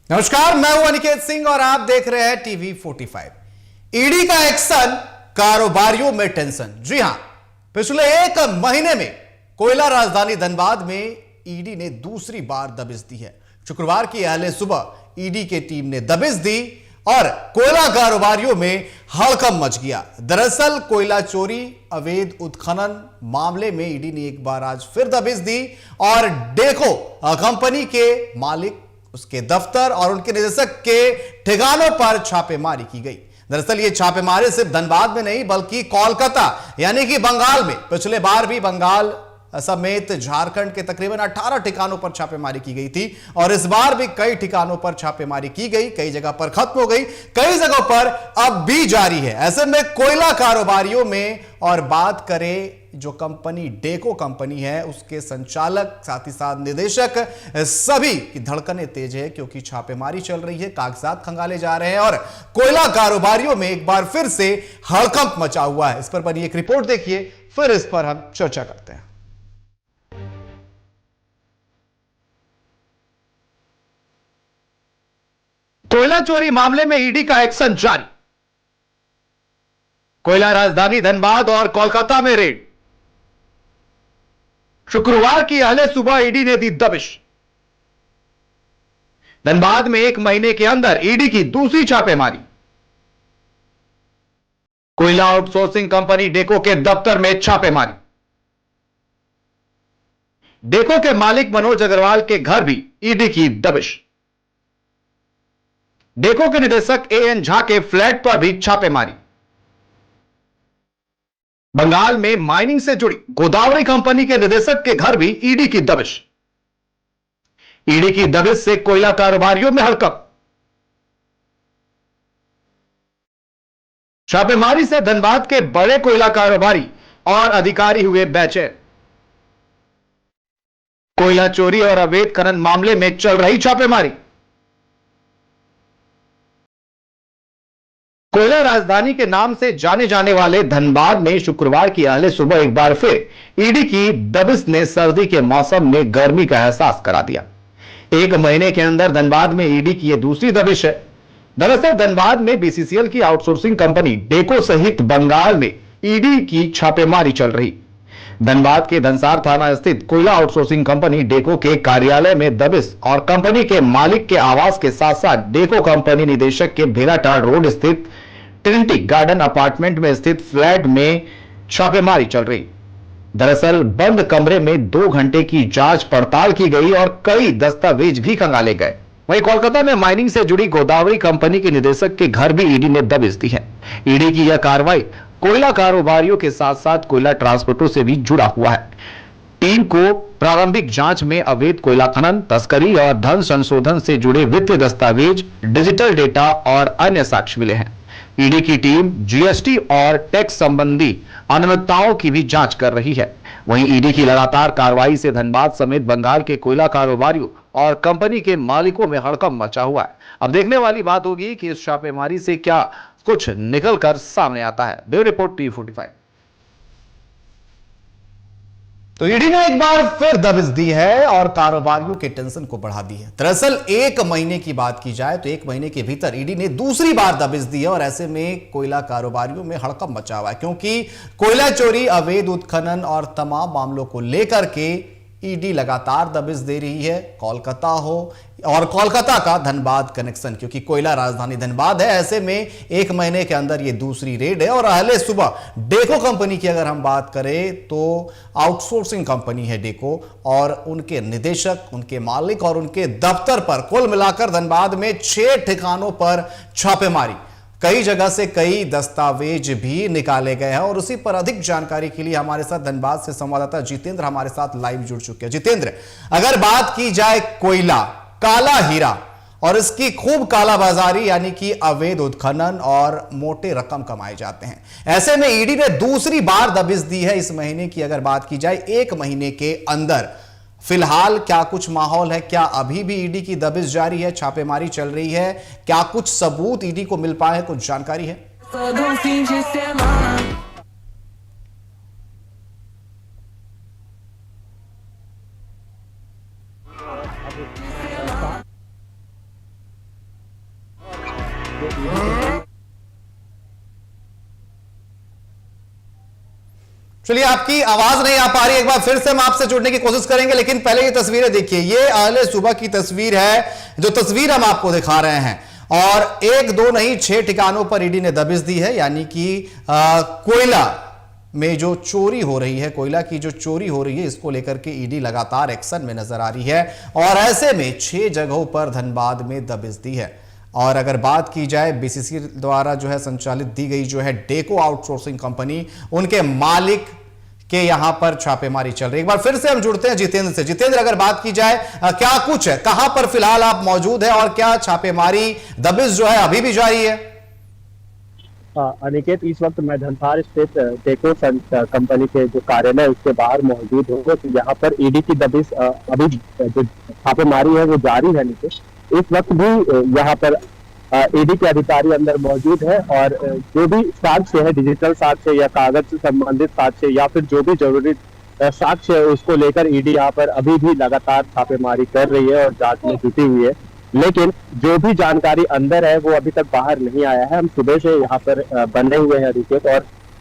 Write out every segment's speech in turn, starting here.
नमस्कार, मैं हूं अनिकेत सिंह और आप देख रहे हैं टीवी 45। ईडी का एक्शन, कारोबारियों में टेंशन। जी हां, पिछले एक महीने में कोयला राजधानी धनबाद में ईडी ने दूसरी बार दबिश दी है। शुक्रवार की अहले सुबह ईडी की टीम ने दबिश दी और कोयला कारोबारियों में हड़कंप मच गया। दरअसल कोयला चोरी, अवैध उत्खनन मामले में ईडी ने एक बार आज फिर दबिश दी और डेको कंपनी के मालिक, उसके दफ्तर और उनके निदेशक के ठिकानों पर छापेमारी की गई। दरअसल ये छापेमारी सिर्फ धनबाद में नहीं बल्कि कोलकाता यानी कि बंगाल में, पिछले बार भी बंगाल समेत झारखंड के तकरीबन 18 ठिकानों पर छापेमारी की गई थी और इस बार भी कई ठिकानों पर छापेमारी की गई। कई जगह पर खत्म हो गई, कई जगहों पर अब भी जारी है। ऐसे में कोयला कारोबारियों में और बात करें जो कंपनी डेको कंपनी है, उसके संचालक साथ ही साथ निदेशक, सभी की धड़कनें तेज है क्योंकि छापेमारी चल रही है, कागजात खंगाले जा रहे हैं और कोयला कारोबारियों में एक बार फिर से हड़कंप मचा हुआ है। इस पर बनी एक रिपोर्ट देखिए, फिर इस पर हम चर्चा करते हैं। कोयला चोरी मामले में ईडी का एक्शन जारी। कोयला राजधानी धनबाद और कोलकाता में रेड। शुक्रवार की अहले सुबह ईडी ने दी दबिश। धनबाद में एक महीने के अंदर ईडी की दूसरी छापेमारी। कोयला आउटसोर्सिंग कंपनी डेको के दफ्तर में छापेमारी। डेको के मालिक मनोज अग्रवाल के घर भी ईडी की दबिश। डेको के निदेशक एएन झा के फ्लैट पर भी छापेमारी। बंगाल में माइनिंग से जुड़ी गोदावरी कंपनी के निदेशक के घर भी ईडी की दबिश। ईडी की दबिश से कोयला कारोबारियों में हड़कंप। छापेमारी से धनबाद के बड़े कोयला कारोबारी और अधिकारी हुए बेचैन। कोयला चोरी और अवैध खनन मामले में चल रही छापेमारी। कोयला राजधानी के नाम से जाने जाने वाले धनबाद में शुक्रवार की अहले सुबह एक बार फिर ईडी की दबिश ने सर्दी के मौसम में गर्मी का एहसास करा दिया। एक महीने के अंदर धनबाद में ईडी की यह दूसरी दबिश है। दरअसल धनबाद में बीसीसीएल की आउटसोर्सिंग कंपनी डेको सहित बंगाल में ईडी की छापेमारी चल रही। धनबाद के धनसार थाना स्थित कोयला आउटसोर्सिंग कंपनी डेको के कार्यालय में दबिश और कंपनी के मालिक के आवास के साथ साथ डेको कंपनी निदेशक के भेलाटाड़ रोड स्थित ट्रिनिटी गार्डन अपार्टमेंट में स्थित फ्लैट में छापेमारी चल रही। दरअसल बंद कमरे में 2 घंटे की जांच पड़ताल की गई और कई दस्तावेज भी खंगाले गए। वहीं कोलकाता में माइनिंग से जुड़ी गोदावरी कंपनी के निदेशक के घर भी ईडी ने दबिश दी है। ईडी की यह कार्रवाई कोयला कारोबारियों के साथ साथ कोयला ट्रांसपोर्टरों से भी जुड़ा हुआ है। टीम को प्रारंभिक जांच में अवैध कोयला खनन, तस्करी और धन संशोधन से जुड़े वित्तीय दस्तावेज, डिजिटल डेटा और अन्य साक्ष्य मिले हैं। ईडी की टीम जीएसटी और टैक्स संबंधी अनियमितताओं की भी जांच कर रही है। वहीं ईडी की लगातार कार्रवाई से धनबाद समेत बंगाल के कोयला कारोबारियों और कंपनी के मालिकों में हड़कंप मचा हुआ है। अब देखने वाली बात होगी कि इस छापेमारी से क्या कुछ निकलकर सामने आता है। Bureau report TV 45। तो ईडी ने एक बार फिर दबिश दी है और कारोबारियों के टेंशन को बढ़ा दी है। दरअसल एक महीने की बात की जाए तो एक महीने के भीतर ईडी ने दूसरी बार दबिश दी है और ऐसे में कोयला कारोबारियों में हड़कंप मचा हुआ है क्योंकि कोयला चोरी, अवैध उत्खनन और तमाम मामलों को लेकर के ईडी लगातार दबिश दे रही है। कोलकाता हो और कोलकाता का धनबाद कनेक्शन, क्योंकि कोयला राजधानी धनबाद है। ऐसे में एक महीने के अंदर ये दूसरी रेड है और अहले सुबह डेको कंपनी की अगर हम बात करें तो आउटसोर्सिंग कंपनी है डेको और उनके निदेशक, उनके मालिक और उनके दफ्तर पर कुल मिलाकर धनबाद में 6 ठिकानों पर छापेमारी। कई जगह से कई दस्तावेज भी निकाले गए हैं और उसी पर अधिक जानकारी के लिए हमारे साथ धनबाद से संवाददाता जितेंद्र हमारे साथ लाइव जुड़ चुके हैं। जितेंद्र, अगर बात की जाए कोयला, काला हीरा और इसकी खूब कालाबाजारी यानी कि अवैध उत्खनन और मोटे रकम कमाए जाते हैं, ऐसे में ईडी ने दूसरी बार दबिश दी है इस महीने की अगर बात की जाए एक महीने के अंदर। फिलहाल क्या कुछ माहौल है? क्या अभी भी ईडी की दबिश जारी है, छापेमारी चल रही है? क्या कुछ सबूत ईडी को मिल पाए, कुछ जानकारी है? चलिए, आपकी आवाज नहीं आ पा रही, एक बार फिर से हम आपसे जुड़ने की कोशिश करेंगे, लेकिन पहले ये तस्वीरें देखिए। ये अहले सुबह की तस्वीर है, जो तस्वीर हम आपको दिखा रहे हैं। और एक दो नहीं, 6 ठिकानों पर ईडी ने दबिश दी है। यानी कि कोयला में जो चोरी हो रही है, कोयला की जो चोरी हो रही है, इसको लेकर के ईडी लगातार एक्शन में नजर आ रही है। और ऐसे में 6 जगहों पर धनबाद में दबिश दी है। और अगर बात की जाए बीसीसी द्वारा जो है संचालित दी गई जो है डेको आउटसोर्सिंग कंपनी, उनके मालिक के यहां पर छापेमारी चल रही है। एक बार फिर से हम जुड़ते हैं जितेंद्र से। जितेंद्र, अगर बात की जाए क्या कुछ है, कहां पर फिलहाल आप मौजूद हैं और क्या छापेमारी दबिश जो है अभी भी जारी है? अनिकेत, इस वक्त मैं धनबाद स्थित डेको कंपनी के जो कार्यालय उसके बाहर मौजूद हूँ। तो यहाँ पर ईडी की दबिश अभी जो छापेमारी है वो जारी है। नीचे इस वक्त भी यहाँ पर ईडी के अधिकारी अंदर मौजूद है और जो भी साक्ष्य है, डिजिटल साक्ष्य या कागज से संबंधित साक्ष्य या फिर जो भी जरूरी साक्ष्य है, उसको लेकर ईडी यहाँ पर अभी भी लगातार छापेमारी कर रही है और जांच में जुटी हुई है। लेकिन जो भी जानकारी अंदर है वो अभी तक बाहर नहीं आया है। हम सुबह से यहाँ पर बने हुए हैं अनिकेत,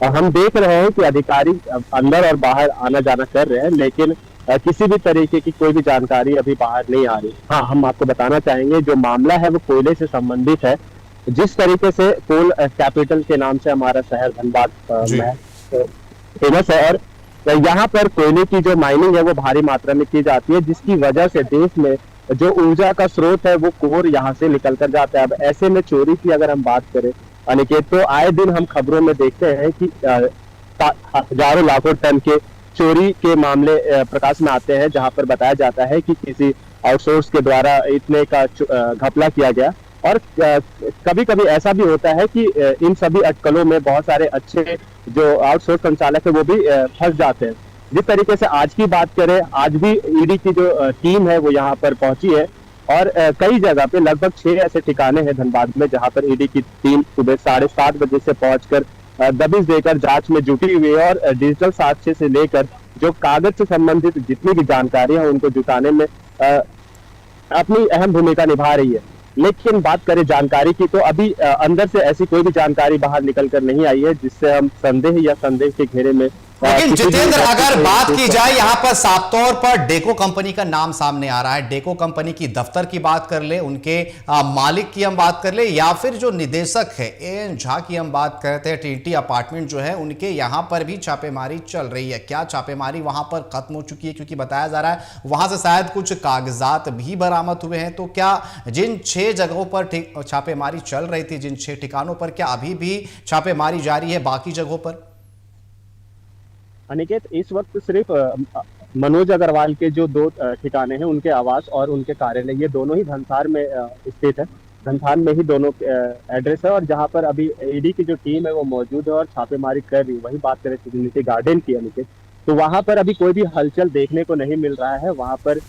और हम देख रहे हैं कि अधिकारी अंदर और बाहर आना जाना कर रहे हैं, लेकिन किसी भी तरीके की कोई भी जानकारी अभी बाहर नहीं आ रही। हाँ, हम आपको बताना चाहेंगे जो मामला है वो कोयले से संबंधित है। जिस तरीके से कोल कैपिटल के नाम से हमारा शहर धनबाद फेमस है, और यहाँ पर कोयले की जो माइनिंग है वो भारी मात्रा में की जाती है, जिसकी वजह से देश में जो ऊर्जा का स्रोत है वो कोर यहाँ से निकल कर जाता है। अब ऐसे में चोरी की अगर हम बात करें अनिकेत, तो आए दिन हम खबरों में देखते हैं कि हजारों लाखों टन के चोरी के मामले प्रकाश में आते हैं, जहां पर बताया जाता है कि किसी आउटसोर्स के द्वारा इतने का घपला किया गया। और कभी कभी ऐसा भी होता है कि इन सभी अटकलों में बहुत सारे अच्छे जो आउटसोर्स संचालक है वो भी फंस जाते हैं। जिस तरीके से आज की बात करें, आज भी ईडी की जो टीम है वो यहाँ पर पहुंची है और कई जगह पे लगभग 6 ऐसे ठिकाने हैं धनबाद में जहां पर ईडी की टीम सुबह 7:30 बजे से पहुंचकर दबिश देकर जांच में जुटी हुई है और डिजिटल साक्ष्य से लेकर जो कागज से संबंधित जितनी भी जानकारी है उनको जुटाने में अपनी अहम भूमिका निभा रही है। लेकिन बात करें जानकारी की, तो अभी अंदर से ऐसी कोई भी जानकारी बाहर निकल कर नहीं आई है जिससे हम संदेह या संदेह के घेरे में। लेकिन जितेंद्र, अगर बात की जाए यहाँ पर साफ तौर पर डेको कंपनी का नाम सामने आ रहा है। डेको कंपनी की दफ्तर की बात कर ले, उनके मालिक की हम बात कर ले, या फिर जो निदेशक है एएन झा की हम बात करते हैं, ट्रिनिटी अपार्टमेंट जो है उनके यहाँ पर भी छापेमारी चल रही है। क्या छापेमारी वहां पर खत्म हो चुकी है? क्योंकि बताया जा रहा है वहां से शायद कुछ कागजात भी बरामद हुए हैं। तो क्या जिन 6 जगहों पर छापेमारी चल रही थी, जिन 6 ठिकानों पर, क्या अभी भी छापेमारी जारी है बाकी जगहों पर? अनिकेत, इस वक्त सिर्फ मनोज अग्रवाल के जो 2 ठिकाने हैं, उनके आवास और उनके कार्यालय, ये दोनों ही धनसार में स्थित है। धनसार में ही दोनों एड्रेस है और जहां पर अभी ईडी की जो टीम है वो मौजूद है और छापेमारी कर रही है। वही बात करें ट्रिनिटी गार्डन की अनिकेत, तो वहां पर अभी कोई भी हलचल देखने को नहीं मिल रहा है। वहां पर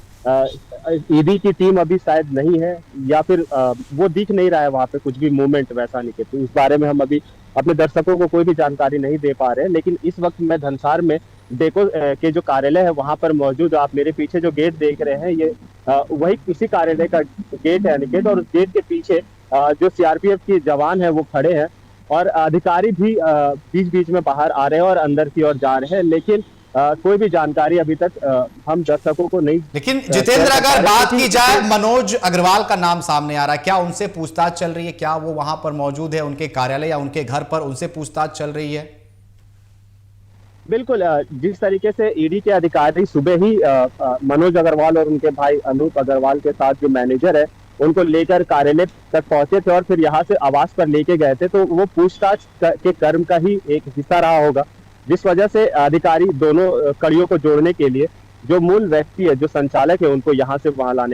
ईडी की टीम अभी शायद नहीं है या फिर वो दिख नहीं रहा है वहां पे कुछ भी मूवमेंट वैसा निकले। तो इस बारे में हम अभी अपने दर्शकों को कोई भी जानकारी नहीं दे पा रहे हैं। लेकिन इस वक्त मैं धनसार में डेको के जो कार्यालय है वहां पर मौजूद। आप मेरे पीछे जो गेट देख रहे हैं ये वही किसी कार्यालय का गेट है अनिकेत, और उस गेट के पीछे जो सीआरपीएफ के जवान है वो खड़े हैं और अधिकारी भी बीच बीच में बाहर आ रहे हैं और अंदर की ओर जा रहे हैं। लेकिन कोई भी जानकारी अभी तक हम दर्शकों को नहीं। लेकिन जितेंद्र, अगर बात की जाए, मनोज अग्रवाल का नाम सामने आ रहा है, क्या उनसे पूछताछ चल रही है? क्या वो वहां पर मौजूद है उनके कार्यालय या उनके घर पर, उनसे पूछताछ चल रही है? बिल्कुल, जिस तरीके से ईडी के अधिकारी सुबह ही मनोज अग्रवाल और उनके भाई अनूप अग्रवाल के साथ जो मैनेजर है उनको लेकर कार्यालय तक पहुंचे थे और फिर यहाँ से आवास पर लेके गए थे, तो वो पूछताछ के क्रम का ही एक हिस्सा रहा होगा, जिस वजह से अधिकारी दोनों कड़ियों को जोड़ने के लिए जो मूल व्यक्ति है, जो संचालक है, उनको यहाँ से वहां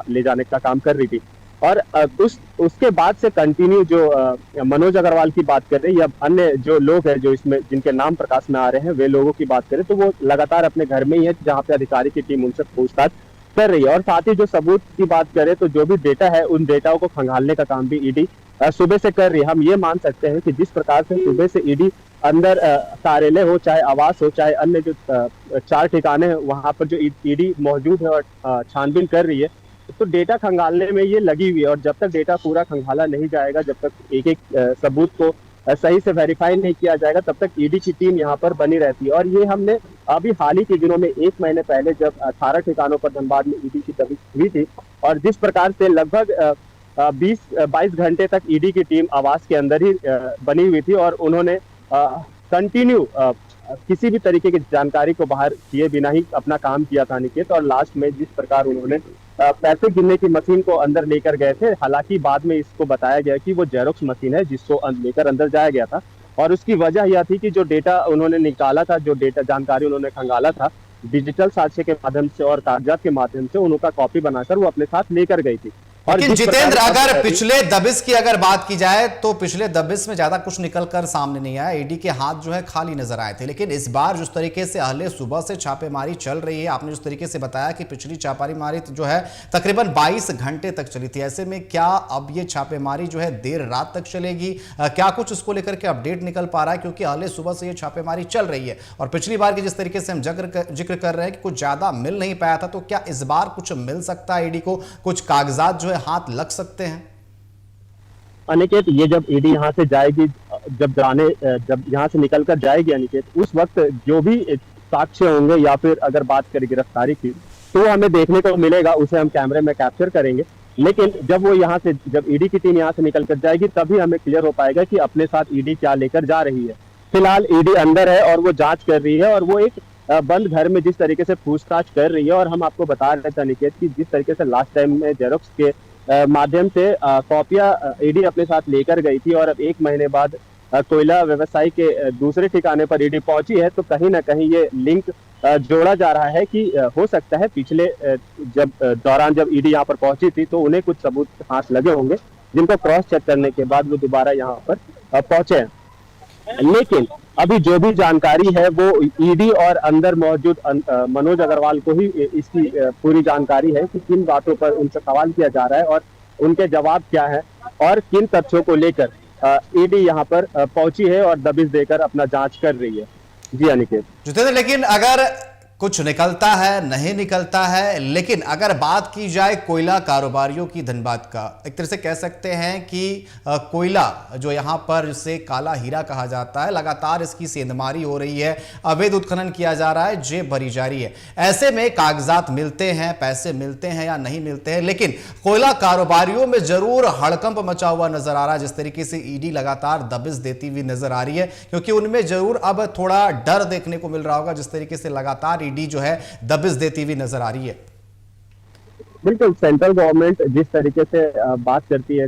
ले जाने का काम कर रही थी। और उसके बाद से कंटिन्यू जो मनोज अग्रवाल की बात करें या अन्य जो लोग हैं जो इसमें जिनके नाम प्रकाश में आ रहे हैं, वे लोगों की बात करें तो वो लगातार अपने घर में ही है जहाँ पे अधिकारी की टीम उनसे पूछताछ कर रही है। और साथ ही जो सबूत की बात करें तो जो भी डेटा है उन डेटाओं को खंगालने का काम भी ईडी सुबह से कर रही है। हम ये मान सकते हैं कि जिस प्रकार से सुबह से ईडी अंदर कार्यालय हो, चाहे आवास हो, चाहे अन्य जो 4 ठिकाने हैं वहां पर जो ईडी मौजूद है और छानबीन कर रही है, तो डेटा खंगालने में ये लगी हुई है। और जब तक डेटा पूरा खंगाला नहीं जाएगा, जब तक एक एक सबूत को सही से वेरीफाई नहीं किया जाएगा तब तक ईडी की टीम यहाँ पर बनी रहती है। और ये हमने अभी हाल ही के दिनों में, 1 महीने पहले, जब 18 ठिकानों पर धनबाद में ईडी की दबिश हुई थी, और जिस प्रकार से लगभग 20-22 घंटे तक ईडी की टीम आवास के अंदर ही बनी हुई थी और उन्होंने कंटिन्यू किसी भी तरीके की जानकारी को बाहर किए बिना ही अपना काम किया था अनिकेत। और लास्ट में जिस प्रकार उन्होंने पैसे गिनने की मशीन को अंदर लेकर गए थे, हालांकि बाद में इसको बताया गया कि वो जेरोक्स मशीन है जिसको लेकर अंदर जाया गया था, और उसकी वजह यह थी कि जो डेटा उन्होंने निकाला था, जो डेटा जानकारी उन्होंने खंगाला था, डिजिटल साक्ष्य के माध्यम से और कागजात के माध्यम से उनका कॉपी बनाकर वो अपने साथ लेकर गई थी। और लेकिन जितेंद्र, अगर पिछले दबिश की अगर बात की जाए तो पिछले दबिश में ज्यादा कुछ निकलकर सामने नहीं आया, ईडी के हाथ जो है खाली नजर आए थे। लेकिन इस बार जिस तरीके से अहले सुबह से छापेमारी चल रही है, आपने जिस तरीके से बताया कि पिछली छापेमारी जो है तकरीबन 22 घंटे तक चली थी, ऐसे में क्या अब ये छापेमारी जो है देर रात तक चलेगी? क्या कुछ इसको लेकर के अपडेट निकल पा रहा है? क्योंकि अहले सुबह से ये छापेमारी चल रही है और पिछली बार की जिस तरीके से हम जिक्र कर रहे हैं कि कुछ ज्यादा मिल नहीं पाया था, तो क्या इस बार कुछ मिल सकता है ईडी को? कुछ कागजात जो है हाथ लग सकते हैं? अनिकेत, ये जब ईडी यहाँ से जाएगी, जब यहाँ से निकल कर जाएगी अनिकेत, उस वक्त जो भी साक्ष्य होंगे या फिर अगर बात करें गिरफ्तारी की, तो हमें देखने को मिलेगा, उसे हम कैमरे में कैप्चर करेंगे। लेकिन जब ईडी की टीम यहाँ से निकल कर जाएगी तभी हमें क्लियर हो पाएगा कि अपने साथ ईडी क्या लेकर जा रही है। फिलहाल ईडी अंदर है और वो जांच कर रही है, और वो एक बंद घर में जिस तरीके से पूछताछ कर रही है। और हम आपको बता रहे थे अनिकेत कि जिस तरीके से लास्ट टाइम में जेरोक्स के माध्यम से कॉपियां ईडी अपने साथ लेकर गई थी, और अब 1 महीने बाद कोयला व्यवसायी के दूसरे ठिकाने पर ईडी पहुंची है, तो कहीं ना कहीं ये लिंक जोड़ा जा रहा है कि हो सकता है पिछले जब ईडी यहाँ पर पहुंची थी तो उन्हें कुछ सबूत हाथ लगे होंगे, जिनको क्रॉस चेक करने के बाद वो दोबारा यहाँ पर पहुंचे हैं। लेकिन अभी जो भी जानकारी है वो ईडी और अंदर मौजूद मनोज अग्रवाल को ही इसकी पूरी जानकारी है कि किन बातों पर उनसे सवाल किया जा रहा है और उनके जवाब क्या है, और किन तथ्यों को लेकर ईडी यहाँ पर पहुंची है और दबिश देकर अपना जांच कर रही है। जी अनिकेत। जितेंद्र, लेकिन अगर कुछ निकलता है, नहीं निकलता है, लेकिन अगर बात की जाए कोयला कारोबारियों की धनबाद का, एक तरह से कह सकते हैं कि कोयला जो यहाँ पर जिसे काला हीरा कहा जाता है, लगातार इसकी सेंधमारी हो रही है, अवैध उत्खनन किया जा रहा है, जेब भरी जा रही है। ऐसे में कागजात मिलते हैं, पैसे मिलते हैं या नहीं मिलते हैं, लेकिन कोयला कारोबारियों में जरूर हड़कंप मचा हुआ नजर आ रहा है। जिस तरीके से ईडी लगातार दबिश देती हुई नजर आ रही है, क्योंकि उनमें जरूर अब थोड़ा डर देखने को मिल रहा होगा, जिस तरीके से लगातार ईडी जो है दबिश देती हुई नजर आ रही है। बिल्कुल, सेंट्रल गवर्नमेंट जिस तरीके से बात करती है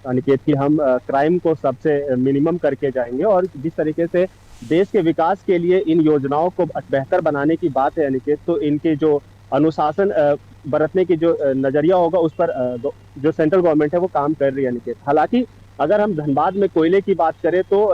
अनिकेत की, हम क्राइम को सबसे मिनिमम करके जाएंगे, और जिस तरीके से देश के विकास के लिए इन योजनाओं को बेहतर बनाने की बात है अनिकेत, तो इनके जो अनुशासन बरतने की जो नजरिया होगा उस पर जो सेंट्रल गवर्नमेंट है वो काम कर रही है अनिकेत। हालांकि अगर हम धनबाद में कोयले की बात करें तो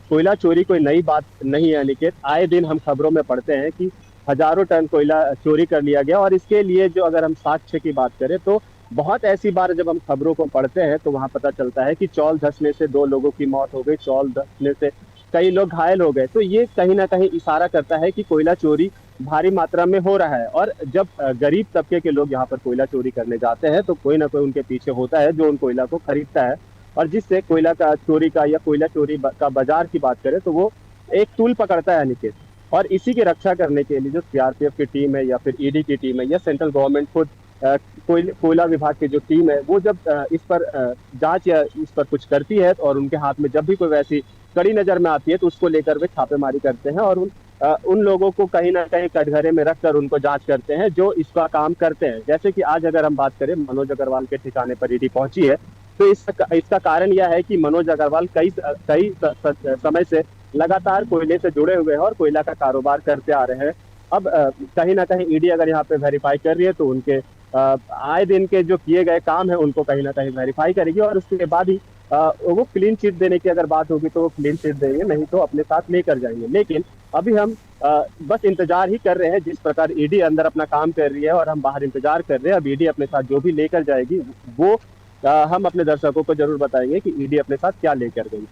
कोयला चोरी कोई नई बात नहीं है अनिकेत। आए दिन हम खबरों में पढ़ते हैं कि हजारों टन कोयला चोरी कर लिया गया, और इसके लिए जो अगर हम साक्ष्य की बात करें तो बहुत ऐसी बार जब हम खबरों को पढ़ते हैं तो वहां पता चलता है कि चौल धंसने से 2 लोगों की मौत हो गई, चौल धंसने से कई लोग घायल हो गए। तो ये कहीं ना कहीं इशारा करता है कि कोयला चोरी भारी मात्रा में हो रहा है, और जब गरीब तबके के लोग यहाँ पर कोयला चोरी करने जाते हैं तो कोई ना कोई उनके पीछे होता है जो उन कोयला को खरीदता है, और जिससे कोयला का चोरी का या कोयला चोरी का बाजार की बात करें तो वो एक टूल पकड़ता है अनिकेत। और इसी की रक्षा करने के लिए जो सीआरपीएफ की टीम है या फिर ईडी की टीम है या सेंट्रल गवर्नमेंट खुद कोयला विभाग की जो टीम है वो जब इस पर जांच या इस पर कुछ करती है और उनके हाथ में जब भी कोई वैसी कड़ी नजर में आती है तो उसको लेकर वे छापेमारी करते हैं, और उन लोगों को कहीं ना कहीं कटघरे में रखकर उनको जांच करते हैं जो इसका काम करते हैं। जैसे कि आज अगर हम बात करें मनोज अग्रवाल के ठिकाने पर ईडी पहुंची है, तो इसका कारण यह है कि मनोज अग्रवाल कई समय से लगातार कोयले से जुड़े हुए हैं और कोयला का कारोबार करते आ रहे हैं। अब कहीं ना कहीं ईडी अगर यहाँ पे वेरीफाई कर रही है तो उनके आए दिन के जो किए गए काम है उनको कहीं ना कहीं वेरीफाई करेगी, और उसके बाद ही वो क्लीन चिट देने की अगर बात होगी तो वो क्लीन चिट देंगे, नहीं तो अपने साथ लेकर जाएंगे। लेकिन अभी हम बस इंतजार ही कर रहे हैं, जिस प्रकार ईडी अंदर अपना काम कर रही है और हम बाहर इंतजार कर रहे हैं। अब ईडी अपने साथ जो भी लेकर जाएगी वो हम अपने दर्शकों को जरूर बताएंगे कि ईडी अपने साथ क्या लेकर गई।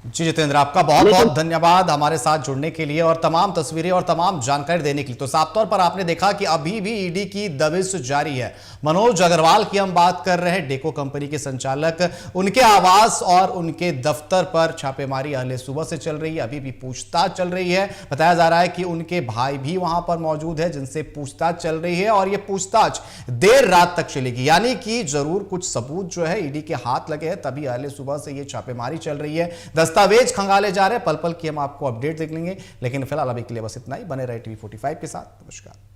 जी जितेंद्र, आपका बहुत बहुत धन्यवाद हमारे साथ जुड़ने के लिए और तमाम तस्वीरें और तमाम जानकारी देने के लिए। तो साफ तौर पर आपने देखा कि अभी भी ईडी की दबिश जारी है। मनोज अग्रवाल की हम बात कर रहे हैं, डेको कंपनी के संचालक, उनके आवास और उनके दफ्तर पर छापेमारी अहले सुबह से चल रही है। अभी भी पूछताछ चल रही है। बताया जा रहा है कि उनके भाई भी वहां पर मौजूद है जिनसे पूछताछ चल रही है और यह पूछताछ देर रात तक चलेगी। यानी कि जरूर कुछ सबूत जो है ईडी के हाथ लगे हैं, तभी अहले सुबह से यह छापेमारी चल रही है। दस्तावेज खंगाले जा रहे हैं, पल पल की हम आपको अपडेट देख लेंगे। लेकिन फिलहाल अभी के लिए बस इतना ही। बने रहे टीवी 45 के साथ। नमस्कार।